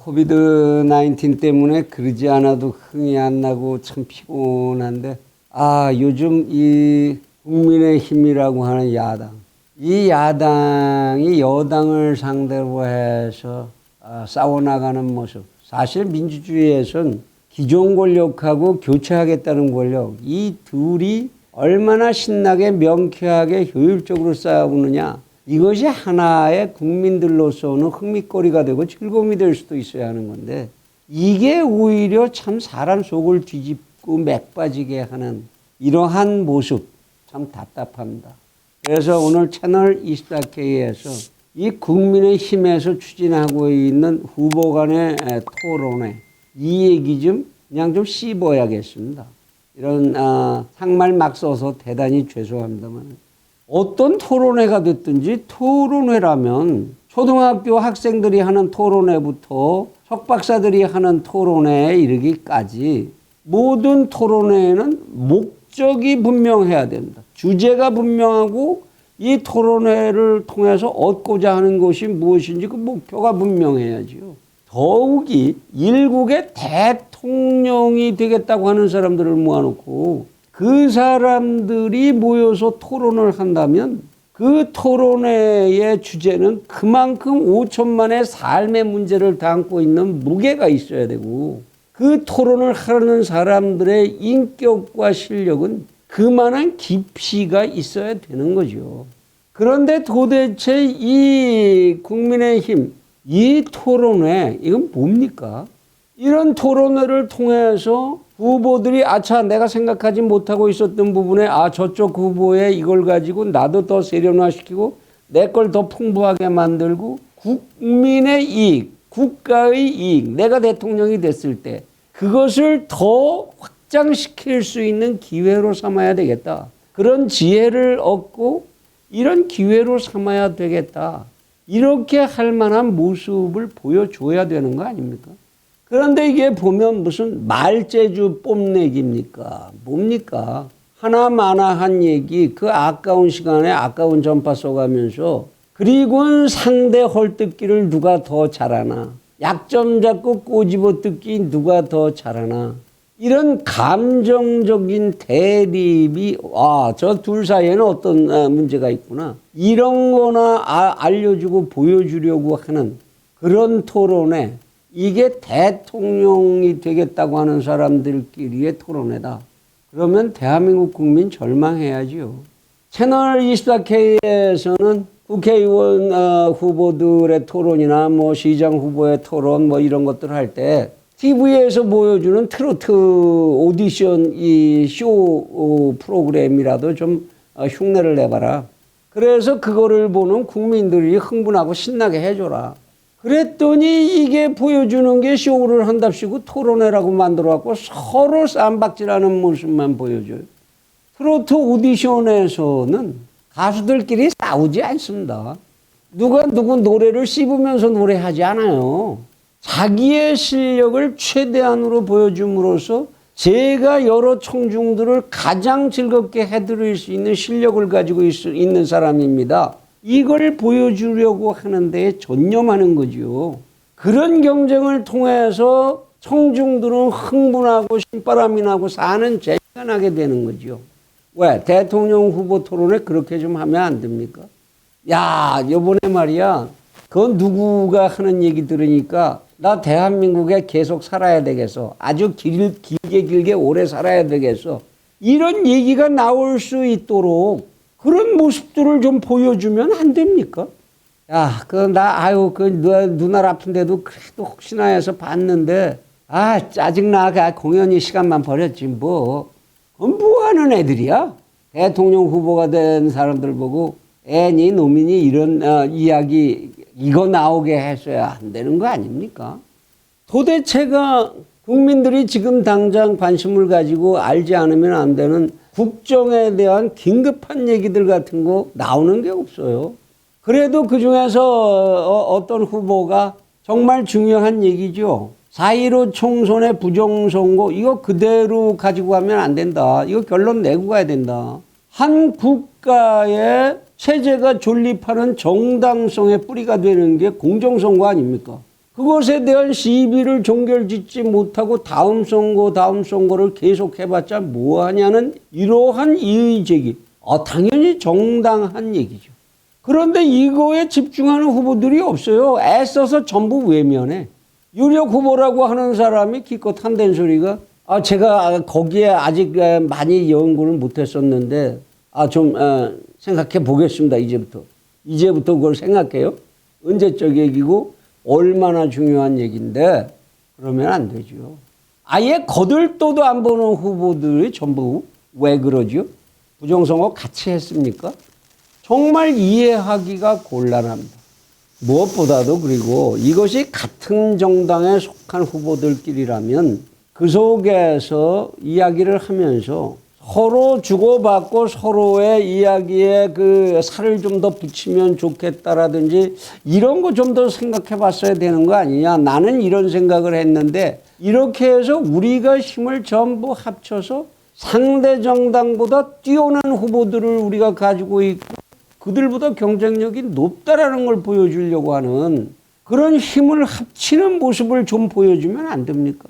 코비드 19 때문에 그러지 않아도 흥이 안 나고 참 피곤한데, 요즘 이 국민의힘이라고 하는 야당, 이 야당이 여당을 상대로 해서 싸워나가는 모습. 사실 민주주의에선 기존 권력하고 교체하겠다는 권력, 이 둘이 얼마나 신나게 명쾌하게 효율적으로 싸우느냐, 이것이 하나의 국민들로서는 흥미거리가 되고 즐거움이 될 수도 있어야 하는 건데, 이게 오히려 참 사람 속을 뒤집고 맥 빠지게 하는 이러한 모습, 참 답답합니다. 그래서 오늘 채널 24K에서 이 국민의힘에서 추진하고 있는 후보 간의 토론회, 이 얘기 좀 그냥 좀 씹어야겠습니다. 이런 상말 막 써서 대단히 죄송합니다만, 어떤 토론회가 됐든지 토론회라면 초등학교 학생들이 하는 토론회부터 석박사들이 하는 토론회에 이르기까지 모든 토론회에는 목적이 분명해야 된다. 주제가 분명하고 이 토론회를 통해서 얻고자 하는 것이 무엇인지 그 목표가 분명해야지요. 더욱이 일국의 대통령이 되겠다고 하는 사람들을 모아놓고 그 사람들이 모여서 토론을 한다면 그 토론회의 주제는 그만큼 5천만의 삶의 문제를 담고 있는 무게가 있어야 되고, 그 토론을 하는 사람들의 인격과 실력은 그만한 깊이가 있어야 되는 거죠. 그런데 도대체 이 국민의힘, 이 토론회, 이건 뭡니까? 이런 토론회를 통해서 후보들이 내가 생각하지 못하고 있었던 부분에 저쪽 후보에 이걸 가지고 나도 더 세련화시키고 내 걸 더 풍부하게 만들고 국민의 이익, 국가의 이익, 내가 대통령이 됐을 때 그것을 더 확장시킬 수 있는 기회로 삼아야 되겠다. 그런 지혜를 얻고 이런 기회로 삼아야 되겠다. 이렇게 할 만한 모습을 보여줘야 되는 거 아닙니까? 그런데 이게 보면 무슨 말재주 뽐내기입니까? 뭡니까? 하나마나한 얘기, 그 아까운 시간에 아까운 전파 써가면서, 그리고는 상대 헐뜯기를 누가 더 잘하나, 약점 잡고 꼬집어 뜯기 누가 더 잘하나, 이런 감정적인 대립이 저 둘 사이에는 어떤 문제가 있구나, 이런 거나 알려주고 보여주려고 하는 그런 토론에, 이게 대통령이 되겠다고 하는 사람들끼리의 토론회다. 그러면 대한민국 국민 절망해야지요. 채널 24K에서는 국회의원 후보들의 토론이나 시장 후보의 토론 이런 것들을 할 때 TV에서 보여주는 트로트 오디션 이 쇼 프로그램이라도 좀 흉내를 내봐라. 그래서 그거를 보는 국민들이 흥분하고 신나게 해줘라. 그랬더니 이게 보여주는 게 쇼를 한답시고 토론회라고 만들어갖고 서로 쌈박질하는 모습만 보여줘요. 트로트 오디션에서는 가수들끼리 싸우지 않습니다. 누가 누구 노래를 씹으면서 노래하지 않아요. 자기의 실력을 최대한으로 보여줌으로써 제가 여러 청중들을 가장 즐겁게 해드릴 수 있는 실력을 가지고 있는 사람입니다. 이걸 보여주려고 하는 데에 전념하는 거죠. 그런 경쟁을 통해서 청중들은 흥분하고 신바람이 나고 사는 재미가 나게 되는 거죠. 왜? 대통령 후보 토론에 그렇게 좀 하면 안 됩니까? 요번에 말이야, 그건 누구가 하는 얘기 들으니까 나 대한민국에 계속 살아야 되겠어. 아주 길게 오래 살아야 되겠어. 이런 얘기가 나올 수 있도록 그런 모습들을 좀 보여주면 안 됩니까? 눈알 아픈데도 그래도 혹시나 해서 봤는데, 짜증나. 공연히 시간만 버렸지, 뭐. 그건 뭐 하는 애들이야? 대통령 후보가 된 사람들 보고, 애니, 노민이 이런 이야기, 이거 나오게 했어야 안 되는 거 아닙니까? 도대체가 국민들이 지금 당장 관심을 가지고 알지 않으면 안 되는 국정에 대한 긴급한 얘기들 같은 거 나오는 게 없어요. 그래도 그 중에서 어떤 후보가 정말 중요한 얘기죠. 4.15 총선의 부정선거, 이거 그대로 가지고 가면 안 된다. 이거 결론 내고 가야 된다. 한 국가의 체제가 존립하는 정당성의 뿌리가 되는 게 공정선거 아닙니까? 그것에 대한 시비를 종결짓지 못하고 다음 선거를 계속 해봤자 뭐하냐는 이러한 이의제기. 당연히 정당한 얘기죠. 그런데 이거에 집중하는 후보들이 없어요. 애써서 전부 외면해. 유력 후보라고 하는 사람이 기껏 한댄 소리가 제가 거기에 아직 많이 연구를 못했었는데 좀 생각해 보겠습니다. 이제부터 그걸 생각해요. 언제적 얘기고 얼마나 중요한 얘기인데 그러면 안 되죠. 아예 거들떠도 안 보는 후보들이 전부 왜 그러죠? 부정선거 같이 했습니까? 정말 이해하기가 곤란합니다. 무엇보다도 그리고 이것이 같은 정당에 속한 후보들끼리라면 그 속에서 이야기를 하면서 서로 주고받고 서로의 이야기에 그 살을 좀 더 붙이면 좋겠다라든지 이런 거 좀 더 생각해 봤어야 되는 거 아니냐. 나는 이런 생각을 했는데 이렇게 해서 우리가 힘을 전부 합쳐서 상대 정당보다 뛰어난 후보들을 우리가 가지고 있고 그들보다 경쟁력이 높다라는 걸 보여주려고 하는 그런 힘을 합치는 모습을 좀 보여주면 안 됩니까?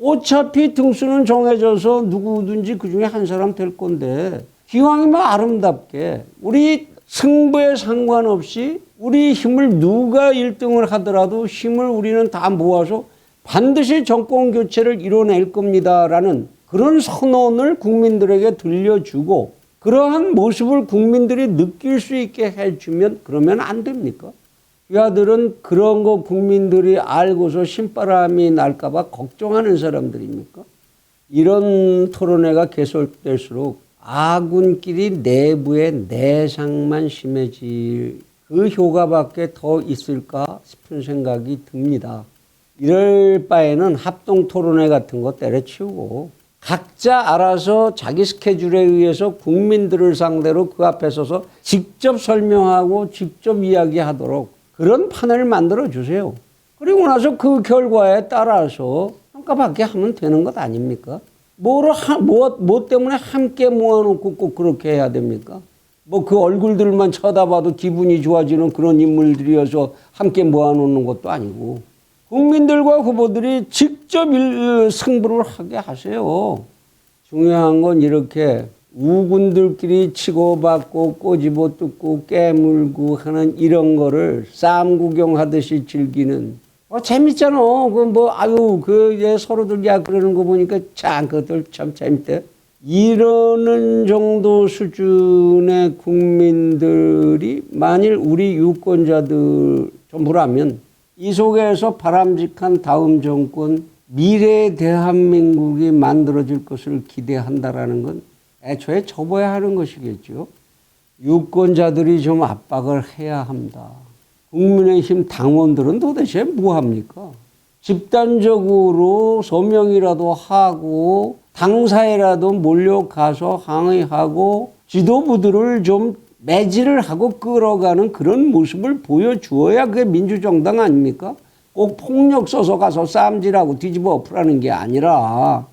어차피 등수는 정해져서 누구든지 그중에 한 사람 될 건데 기왕이면 아름답게 우리 승부에 상관없이 우리 힘을 누가 1등을 하더라도 힘을 우리는 다 모아서 반드시 정권 교체를 이뤄낼 겁니다라는 그런 선언을 국민들에게 들려주고 그러한 모습을 국민들이 느낄 수 있게 해주면 그러면 안 됩니까? 이 아들은 그런 거 국민들이 알고서 신바람이 날까 봐 걱정하는 사람들입니까? 이런 토론회가 계속될수록 아군끼리 내부의 내상만 심해질 그 효과밖에 더 있을까 싶은 생각이 듭니다. 이럴 바에는 합동 토론회 같은 거 때려치우고 각자 알아서 자기 스케줄에 의해서 국민들을 상대로 그 앞에 서서 직접 설명하고 직접 이야기하도록 그런 판을 만들어 주세요. 그리고 나서 그 결과에 따라서 평가받게 하면 되는 것 아닙니까? 뭐 때문에 함께 모아놓고 꼭 그렇게 해야 됩니까? 그 얼굴들만 쳐다봐도 기분이 좋아지는 그런 인물들이어서 함께 모아놓는 것도 아니고 국민들과 후보들이 직접 승부를 하게 하세요. 중요한 건 이렇게 우군들끼리 치고받고 꼬집어 뜯고 깨물고 하는 이런 거를 싸움 구경하듯이 즐기는 재밌잖아. 서로들 그러는 거 보니까 참 그것들 참 재밌대. 이러는 정도 수준의 국민들이 만일 우리 유권자들 전부라면 이 속에서 바람직한 다음 정권, 미래의 대한민국이 만들어질 것을 기대한다라는 건 애초에 접어야 하는 것이겠죠. 유권자들이 좀 압박을 해야 합니다. 국민의힘 당원들은 도대체 뭐합니까? 집단적으로 서명이라도 하고 당사에라도 몰려가서 항의하고 지도부들을 좀 매질을 하고 끌어가는 그런 모습을 보여주어야 그게 민주정당 아닙니까? 꼭 폭력 써서 가서 싸움질하고 뒤집어 엎으라는 게 아니라